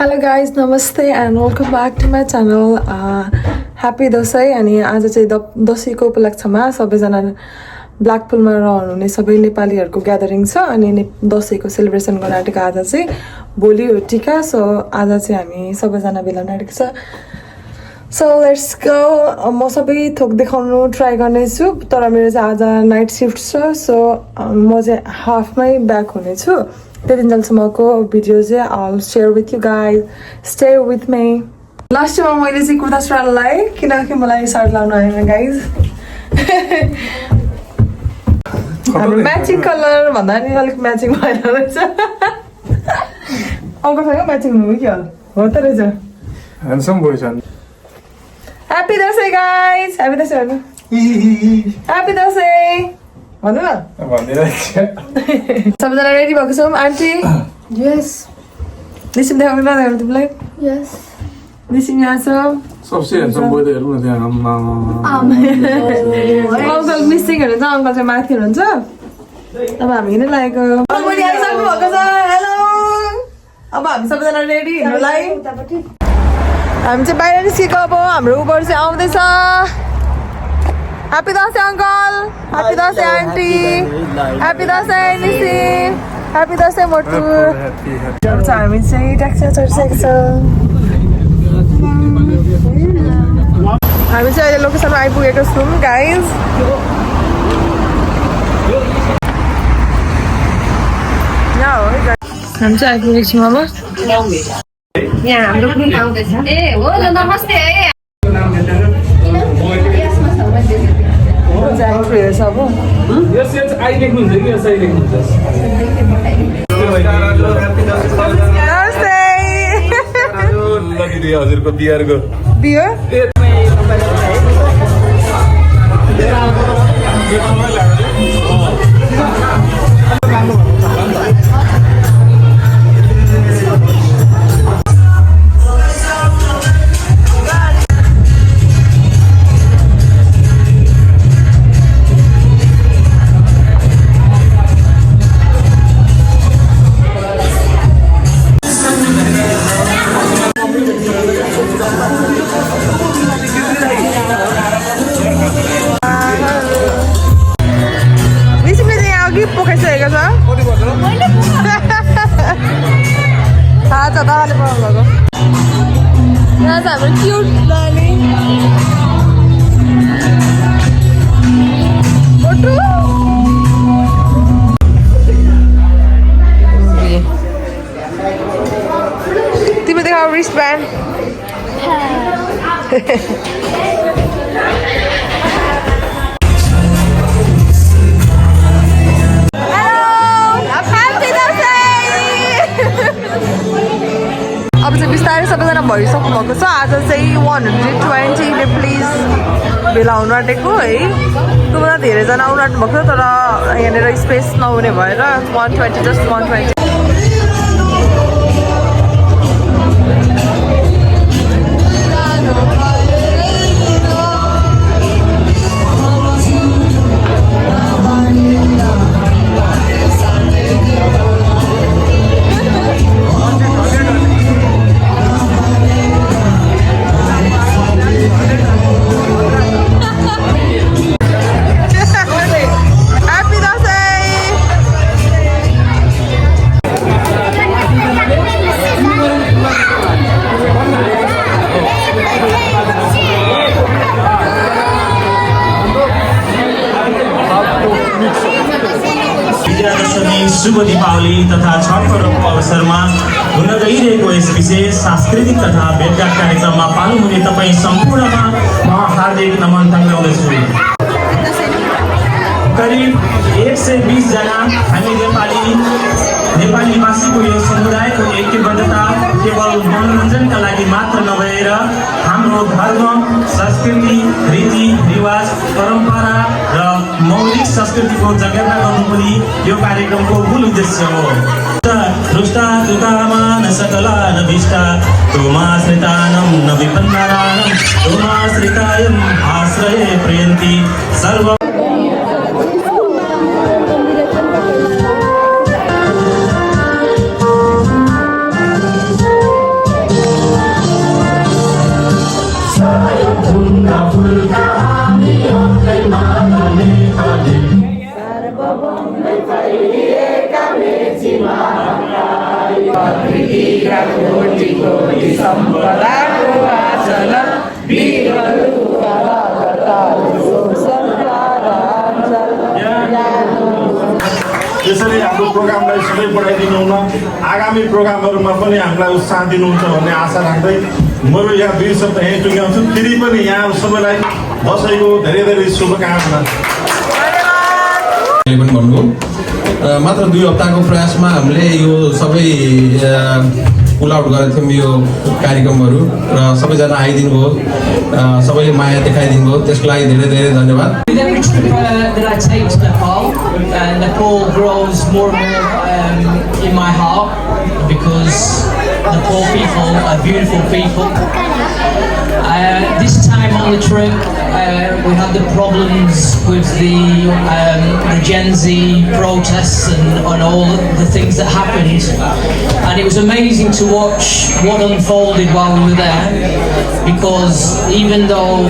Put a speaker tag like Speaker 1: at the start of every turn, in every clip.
Speaker 1: Hello guys नमस्ते and welcome back to my channel happy Dashain अनि आज चाहिँ दसैँको उपलक्ष्यमा सबैजना ब्ल्याक पुलमा रहनुहुने सबै नेपालीहरूको ग्यादरिङ छ अनि दसैँको सेलिब्रेसन गर्न आँटेको आज चाहिँ भोलि हो टिका सो आज चाहिँ हामी सबैजना भेला आँटेको छ सो लेट्स गो म सबै थोक देखाउनु ट्राई गर्नेछु तर मेरो चाहिँ आज नाइट सिफ्ट छ सो म चाहिँ हाफमै ब्याक हुनेछु त्यति जेलसम्मको भिडियो चाहिँ I'll share with you guys. Stay with me. Last टाइममा मैले चाहिँ कुर्ता सुरुवाल लगाएँ किनकि मलाई सर्ट लाउनु आएन गाइज हाम्रो म्याचिङ कलर भन्दा नि अलिक म्याचिङ भएर रहेछ अङ्कलसँग म्याचिङ हुनु कि हो त रहेछ
Speaker 2: handsome voice
Speaker 1: happy Dashain guys happy Dashain भन्नु ह्याप्पी दसैँ भन्नु न सबैजना रेडी भएको छौँ आन्टी यस निसिम देखाउनु न तिमीलाई यस निसिम यहाँ छ
Speaker 2: सबसे ह्यान्डसम बोय त हेर्नु न त्यहाँ
Speaker 1: अङ्कल मिसिङ हुनुहुन्छ अङ्कल चाहिँ माथि हुनुहुन्छ अब हामी हिँड्नु लागेको सक्नु भएको छ हेलो अब हामी सबैजना रेडी हिँड्नुलाई हामी चाहिँ बाहिर निस्केको अब हाम्रो उबर चाहिँ आउँदैछ happy Dashain uncle happy Dashain aunty happy Dashain Nisim happy Dashain मोटु हामी चाहिँ ट्याक्सीमा चढिसकेको छ हामी चाहिँ अहिले लोकेसनमा आइपुगेको छौँ गाइज यहाँ हो है हामी चाहिँ आइपुगेको छौँ अब यहाँ हाम्रो ग्रुप आउँदैछ ए हो नमस्ते है
Speaker 2: हजुरको बिहारको
Speaker 1: बियर यहाँ चाहिँ हाम्रो क्युट नानी तिमी देखाऊ रिस्ट ब्यान्ड अब चाहिँ बिस्तारै सबैजना भइसक्नु भएको छ आज चाहिँ 120 प्लिज भेला हुनु आँटेको है त्योभन्दा धेरैजना आउनु आँट्नु भएको छ तर यहाँनिर स्पेस नहुने भएर 120 जस्ट 120
Speaker 3: शुभ दीपावली तथा छठ पर्वको अवसरमा हुन गइरहेको यस विशेष सांस्कृतिक तथा भेटघाट कार्यक्रममा पाल्नु हुने तपाईँ सम्पूर्णमा म हार्दिक नमन टङ्गाउँदछु करिब 120 जना हामी नेपाली भाषीको यो समुदायको ऐक्यबद्धता केवल मनोरञ्जनका लागि मात्र नभएर हाम्रो धर्म संस्कृति रीति रिवाज परम्परा र मौलिक संस्कृतिको जगेर्ना गर्नु पनि यो कार्यक्रमको मूल उद्देश्य हो रुष्टा तुकामान सकलान विष्टा तोमाश्रितानं न विपन्नरानं तोमाश्रितायं आश्रये प्रयन्ति सर्व
Speaker 1: शीघ्र कोटि कोटि सम्पदाको आचल वीरहरू
Speaker 4: त्यसरी हाम्रो प्रोग्रामलाई सबै बढाइदिनु हुन आगामी प्रोग्रामहरूमा पनि हामीलाई उत्साह दिनुहुन्छ भन्ने आशा राख्दै मेरो यहाँ 2 शब्द यहीँ टुङ्ग्याउँछु फेरि पनि यहाँ सबैलाई दसैँको धेरै धेरै शुभकामना
Speaker 5: पनि भन्नुभयो मात्र 2 हप्ताको प्रयासमा हामीले यो सबै पुल आउट गरेको थियौँ यो कार्यक्रमहरू र सबैजना आइदिनु भयो सबैले माया देखाइदिनु भयो त्यसको लागि धेरै धेरै धन्यवाद
Speaker 6: With every trip that I take to Nepal grows more and more in my heart because Nepal people are beautiful people. This time on the trip, we had the problems with the Gen Z protests and all the things that happened. And it was amazing to watch what unfolded while we were there, because even though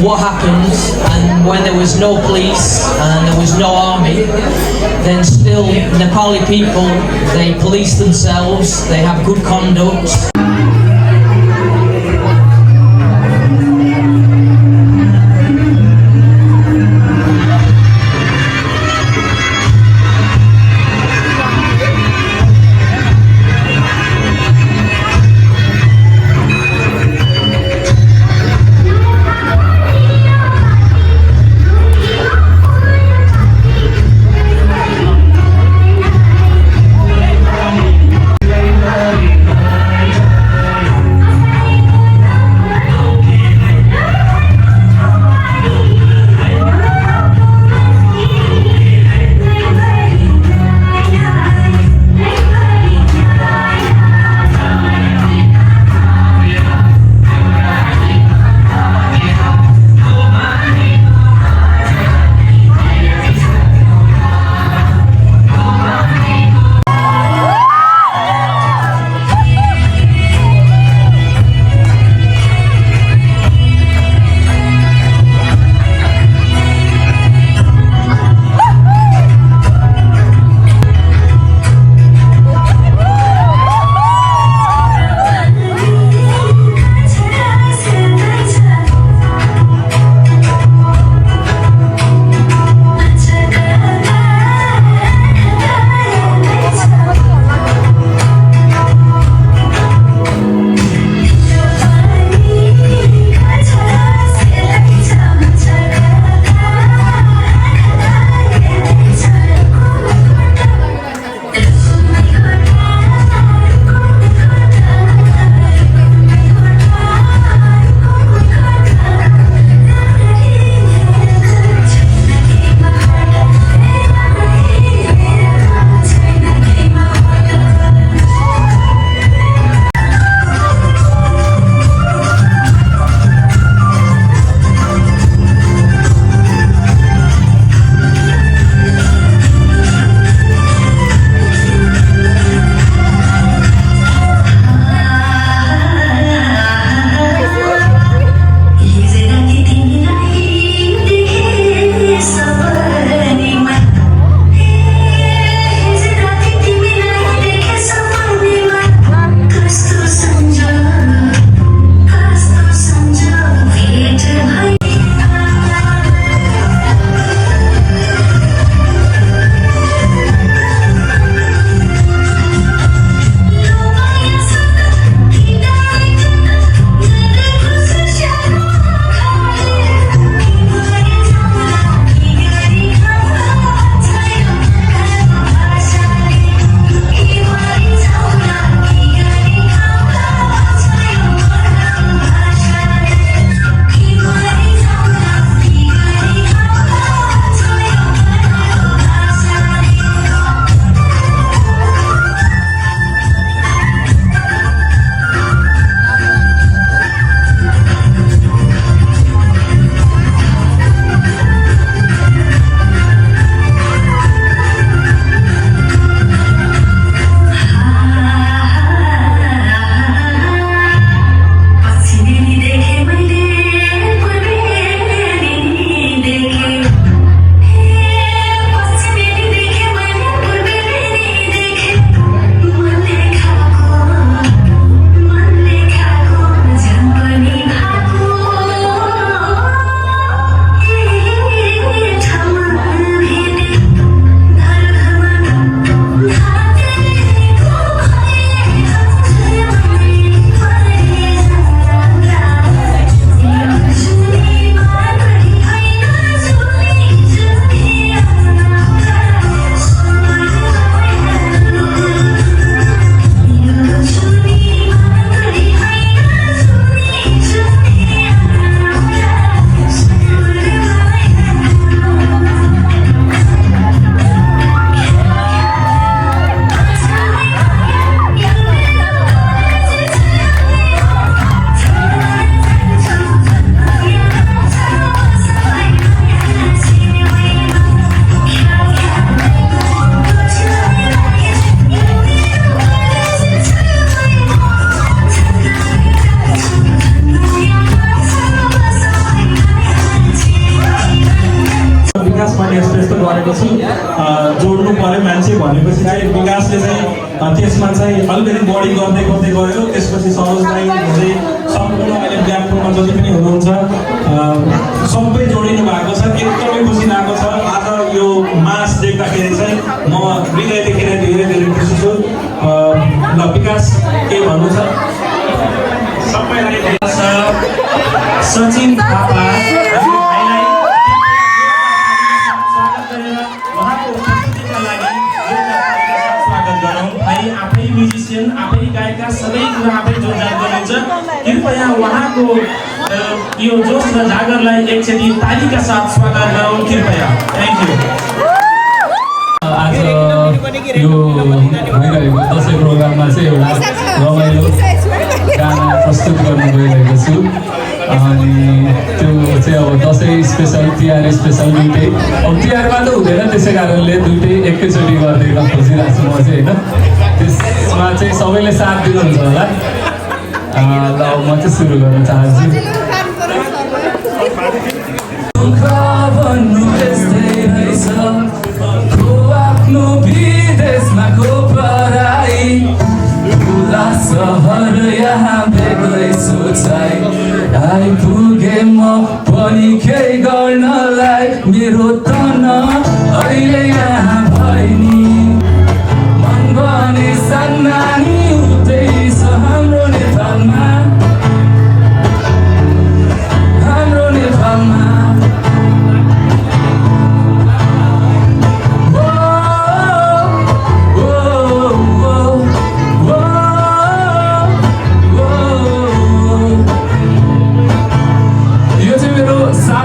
Speaker 6: what happened and when there was no police and there was no army, then still Nepali people, they police themselves, they have good conduct.
Speaker 3: पनि express त गरेको छु जोड्नु पर्यो मान्छे भनेपछि चाहिँ विकासले चाहिँ त्यसमा चाहिँ अलिकति बढी गर्दै गर्दै गयो त्यसपछि सरोजलाई चाहिँ सम्पूर्ण अहिले ब्ल्याकपुलमा जति पनि हुनुहुन्छ सबै जोडिनु भएको छ एकदमै खुसी लागेको छ आज यो मास देख्दाखेरि चाहिँ म हृदयदेखि धेरै धेरै खुसी छु ल विकास के भन्नु छ सबैलाई सचिन थापा भाइलाई स्वागत गरेर उहाँको उपस्थितिका लागि स्वागत गरौँ। भाइ आफै म्युजिसियन आफै गायकका सबै कुरा आफै जोडजाड गर्नुहुन्छ कृपया उहाँको यो जोस र जागरलाई एकचोटि तालीका साथ स्वागत गरौँ कृपया। Thank you.
Speaker 7: आज यो भइरहेको दसैँ प्रोग्राममा चाहिँ एउटा रमाइलो गाना प्रस्तुत गर्न गइरहेको छु अनि त्यो चाहिँ अब दसैँ स्पेसल तिहार स्पेसल दुइटै अब तिहारमा त हुँदैन त्यसै कारणले दुइटै एकैचोटि गरिदिन खोजिरहेको छु म चाहिँ होइन त्यसमा चाहिँ सबैले साथ दिनुहुन्छ होला ल म चाहिँ सुरु गर्न चाहन्छु आफ्नो विदेशमा को पराई ठुला सहर यहाँ बेग्लै सोचाइ आइपुगे म पनि केही गर्नलाई मेरो तन अहिले यहाँ भइनी मन भने सान्नानी उतैछ हाम्रो नेपालमा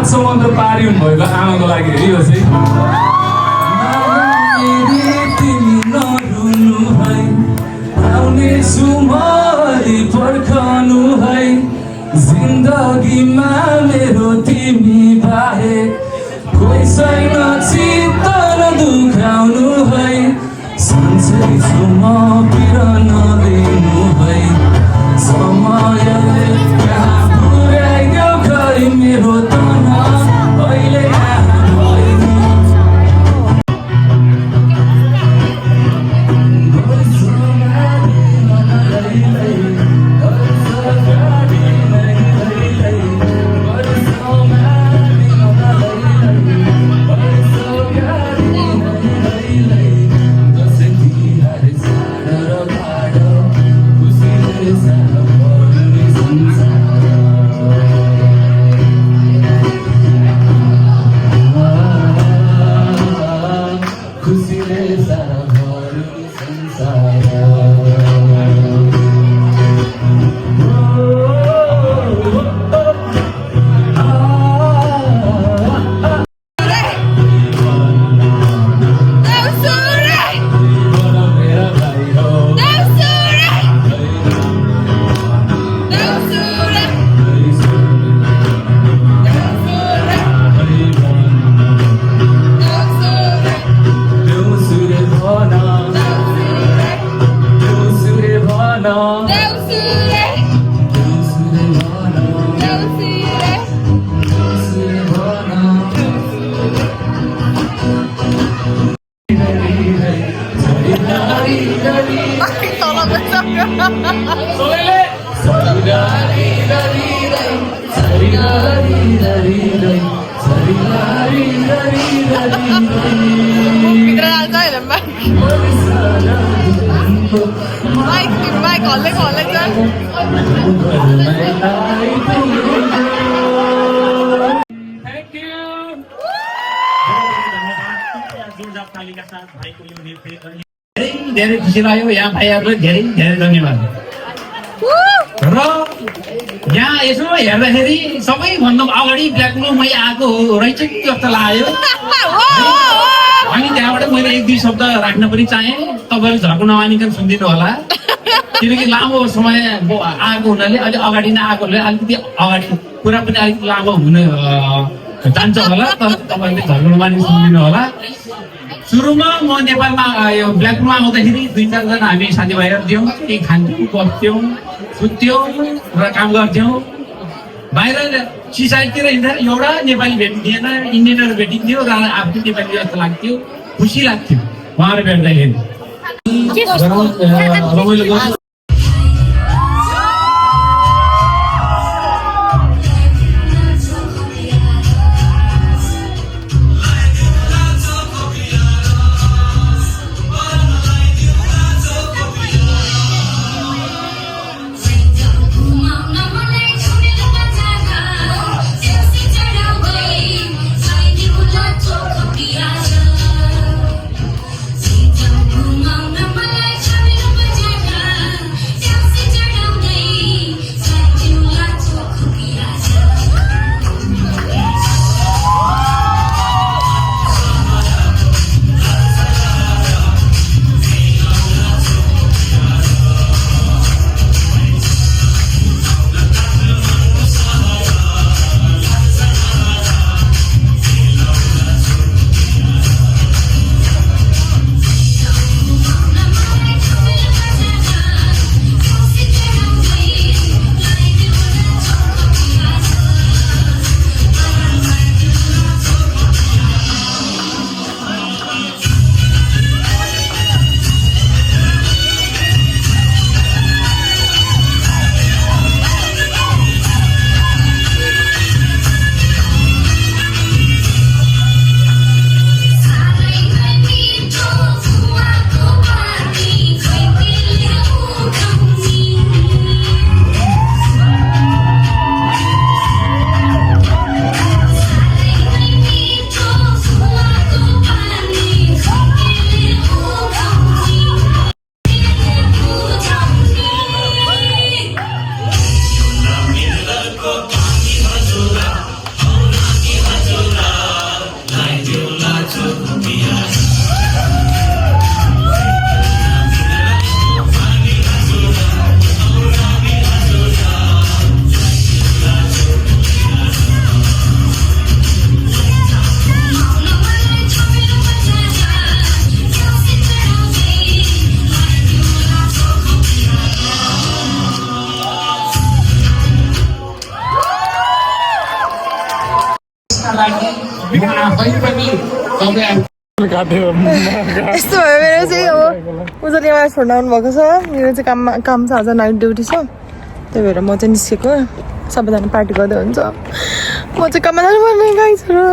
Speaker 7: समुद्र पारी हुनुभएको आमाको लागि यो चाहिँ तिमी नरुनु है आउनेछु मरि पर्खनु है जिन्दगीमा मेरो तिमी बाहेक कोही छैन चित्त नदुखाउनु है सन्चै छु म पिर नलिनु है समयले कहाँ पुर्याइदेऊ खै मेरो तना अहिले
Speaker 8: धेरै खुसी लाग्यो यहाँ भाइहरूलाई धेरै धेरै धन्यवाद र यहाँ यसो हेर्दाखेरि सबैभन्दा अगाडि ब्ल्याकमै आएको रहेछ कि जस्तो लाग्यो अनि त्यहाँबाट मैले एक दुई शब्द राख्न पनि चाहेँ तपाईँहरू झर्को नमानिकन सुनिदिनु होला किनकि लामो समय आएको हुनाले अलिक अगाडि नै आएकोले अलिकति अगाडि कुरा पनि अलिक लामो हुन जान्छ होला तर तपाईँहरूले झर्को नमानिकन सुनिदिनु होला सुरुमा म नेपालमा यो ब्ल्याकपुलमा आउँदाखेरि 2-4 जना हामी साथीभाइहरू थियौँ, खान्थ्यौँ, बस्थ्यौँ, सुत्थ्यौँ र काम गर्थ्यौँ। बाहिर सिसाइडतिर हिँड्दा एउटा नेपाली भेटिँदैन, इन्डियनहरू भेटिन्थ्यो र आफ्नो नेपाली जस्तो लाग्थ्यो, खुसी लाग्थ्यो उहाँहरू भेट्दाखेरि। रमाइलो गर्नु।
Speaker 1: यस्तो भयो मेरो चाहिँ अब उजले मलाई छोड्न आउनु भएको छ, मेरो चाहिँ काम छ, आज नाइट ड्युटी छ, त्यही भएर म चाहिँ निस्केको। सबैजना पार्टी गर्दै हुन्छ, म चाहिँ काममा जानुपर्ने गाइजहरू।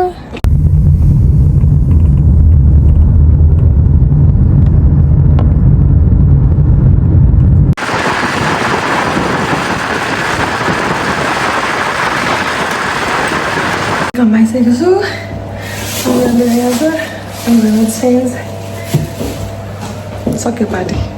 Speaker 1: काममा आइसकेको छु, सक्यो पार्टी।